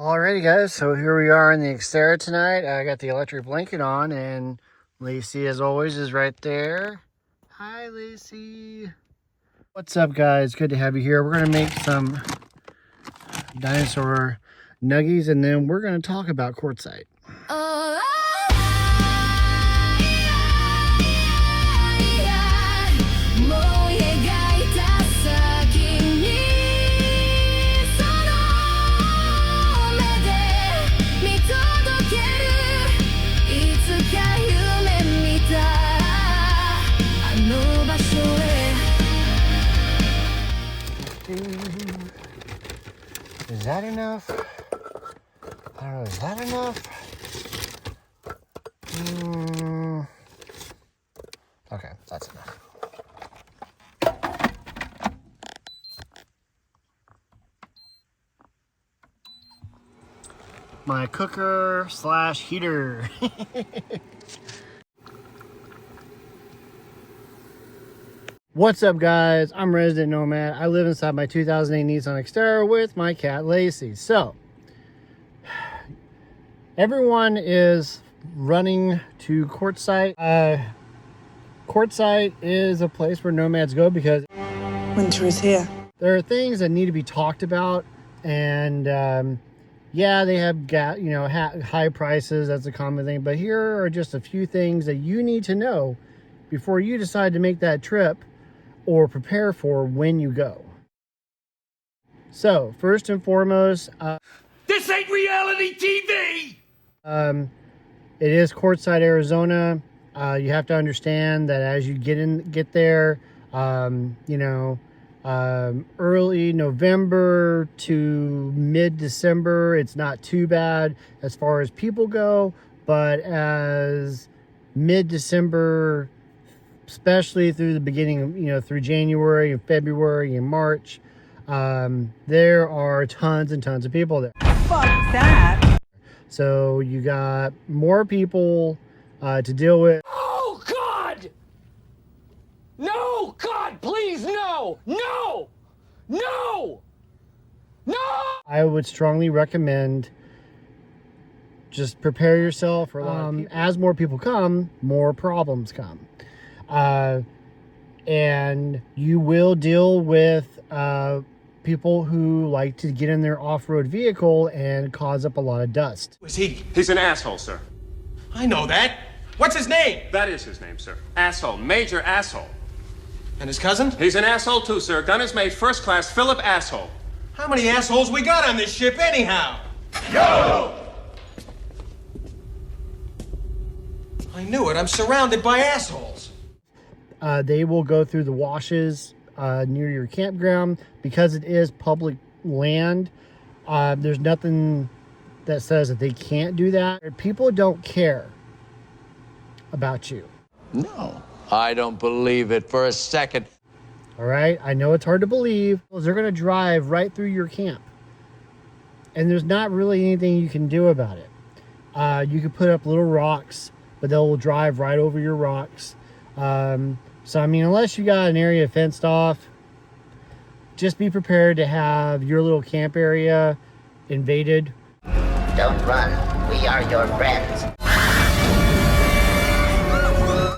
Alrighty guys, so here we are in the Xterra tonight. I got the electric blanket on and Lacey, as always, is right there. Hi Lacey. What's up guys? Good to have you here. We're going to make some dinosaur nuggies and then we're going to talk about Quartzsite. Is that enough? I don't know, is that enough? Okay, that's enough. My cooker / heater. What's up guys, I'm Resident Nomad. I live inside my 2008 Nissan Xterra with my cat Lacey. So, everyone is running to Quartzsite. Quartzsite is a place where nomads go because winter is here. There are things that need to be talked about, and yeah, they have high prices. That's a common thing, but here are just a few things that you need to know before you decide to make that trip or prepare for when you go. So, first and foremost, this ain't reality TV! It is Quartzsite, Arizona. You have to understand that as you get there, early November to mid-December, it's not too bad as far as people go, but as mid-December, especially through the beginning, through January and February and March, there are tons and tons of people there. Fuck that. So you got more people to deal with. Oh, God! No, God, please, no! No! No! No! I would strongly recommend just prepare yourself for a lot of people. As more people come, more problems come. And you will deal with people who like to get in their off-road vehicle and cause up a lot of dust. Who is he? He's an asshole, sir. I know that. What's his name? That is his name, sir. Asshole. Major asshole. And his cousin? He's an asshole too, sir. Gunner's mate, first class, Philip Asshole. How many assholes we got on this ship anyhow? Yo! I knew it. I'm surrounded by assholes. They will go through the washes near your campground because it is public land. There's nothing that says that they can't do that. People don't care about you. No, I don't believe it for a second. All right, I know it's hard to believe. They're going to drive right through your camp, and there's not really anything you can do about it. You could put up little rocks, but they'll drive right over your rocks. So, I mean, unless you got an area fenced off, just be prepared to have your little camp area invaded. Don't run. We are your friends.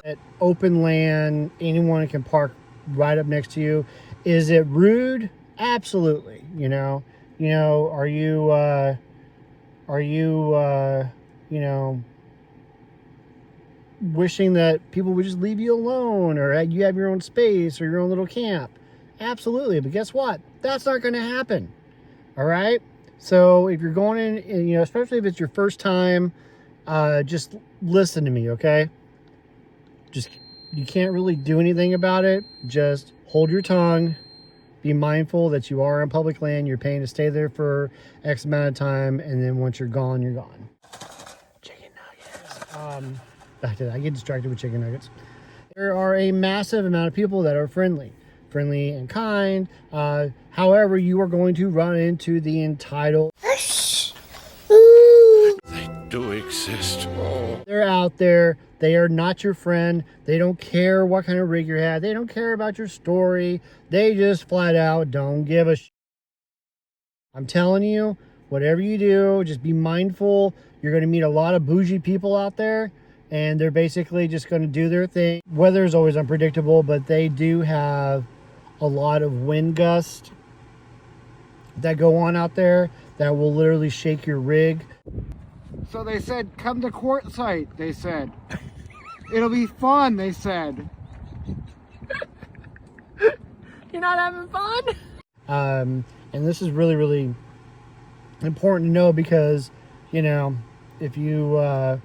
At open land, anyone can park right up next to you. Is it rude? Absolutely. Are you wishing that people would just leave you alone, or you have your own space or your own little camp? Absolutely. But guess what? That's not going to happen. All right. So if you're going in, especially if it's your first time, just listen to me. Okay. You can't really do anything about it. Just hold your tongue. Be mindful that you are on public land. You're paying to stay there for X amount of time. And then once you're gone, you're gone. Chicken nuggets. Back to that. I get distracted with chicken nuggets. There are a massive amount of people that are friendly and kind. However, you are going to run into the entitled. They do exist. They're out there. They are not your friend. They don't care what kind of rig you had. They don't care about your story. They just flat out don't give a shit. I'm telling you, whatever you do, just be mindful. You're going to meet a lot of bougie people out there, and they're basically just going to do their thing. Weather is always unpredictable, but they do have a lot of wind gusts that go on out there that will literally shake your rig. So they said, come to Quartzsite, they said. It'll be fun, they said. You're not having fun? And this is really, really important to know because, you know, if you're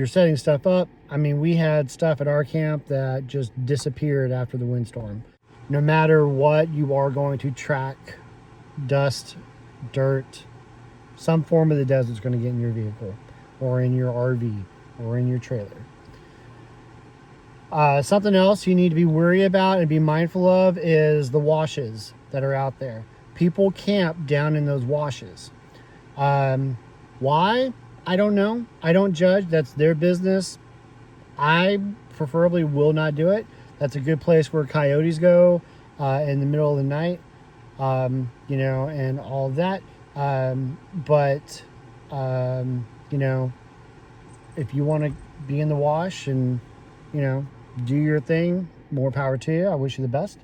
setting stuff up, I mean, we had stuff at our camp that just disappeared after the windstorm. No matter what, you are going to track dust, dirt, some form of the desert's going to get in your vehicle or in your RV or in your trailer. Something else you need to be worried about and be mindful of is the washes that are out there. People camp down in those washes. Why? I don't know. I don't judge. That's their business. I preferably will not do it. That's a good place where coyotes go in the middle of the night, you know, and all of that. But you know, if you want to be in the wash and, you know, do your thing, more power to you. I wish you the best.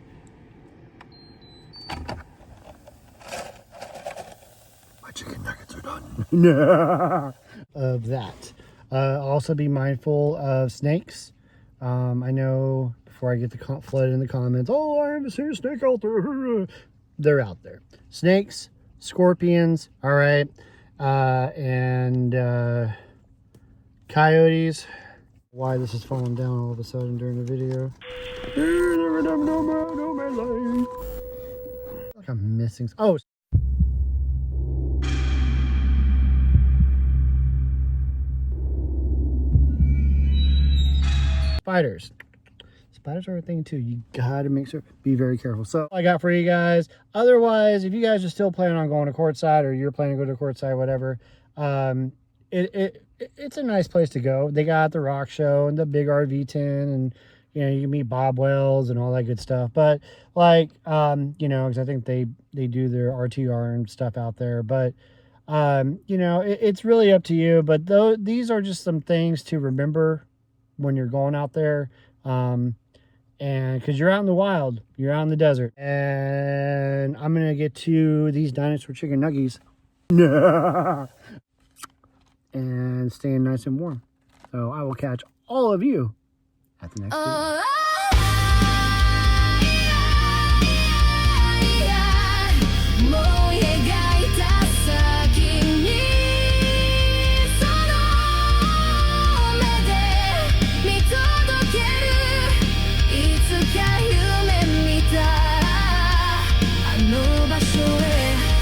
My chicken nuggets are done. Of that. Also be mindful of snakes. I know before I get flooded in the comments, oh, I haven't seen a snake out there. They're out there. Snakes, scorpions, all right, and coyotes. Why this is falling down all of a sudden during the video. Like I'm missing. Oh. Spiders. Spiders are a thing too. You gotta make sure, be very careful. So I got for you guys. Otherwise, if you guys are still planning on going to Quartzsite or you're planning to go to Quartzsite, whatever, it's a nice place to go. They got the rock show and the big RV tent, and you know, you can meet bobwhales and all that good stuff. But like, you know, because I think they do their RTR and stuff out there. But you know, it's really up to you. But these are just some things to remember when you're going out there. And because you're out in the wild, you're out in the desert. And I'm gonna get to these dinosaur chicken nuggies and staying nice and warm. So I will catch all of you at the next video.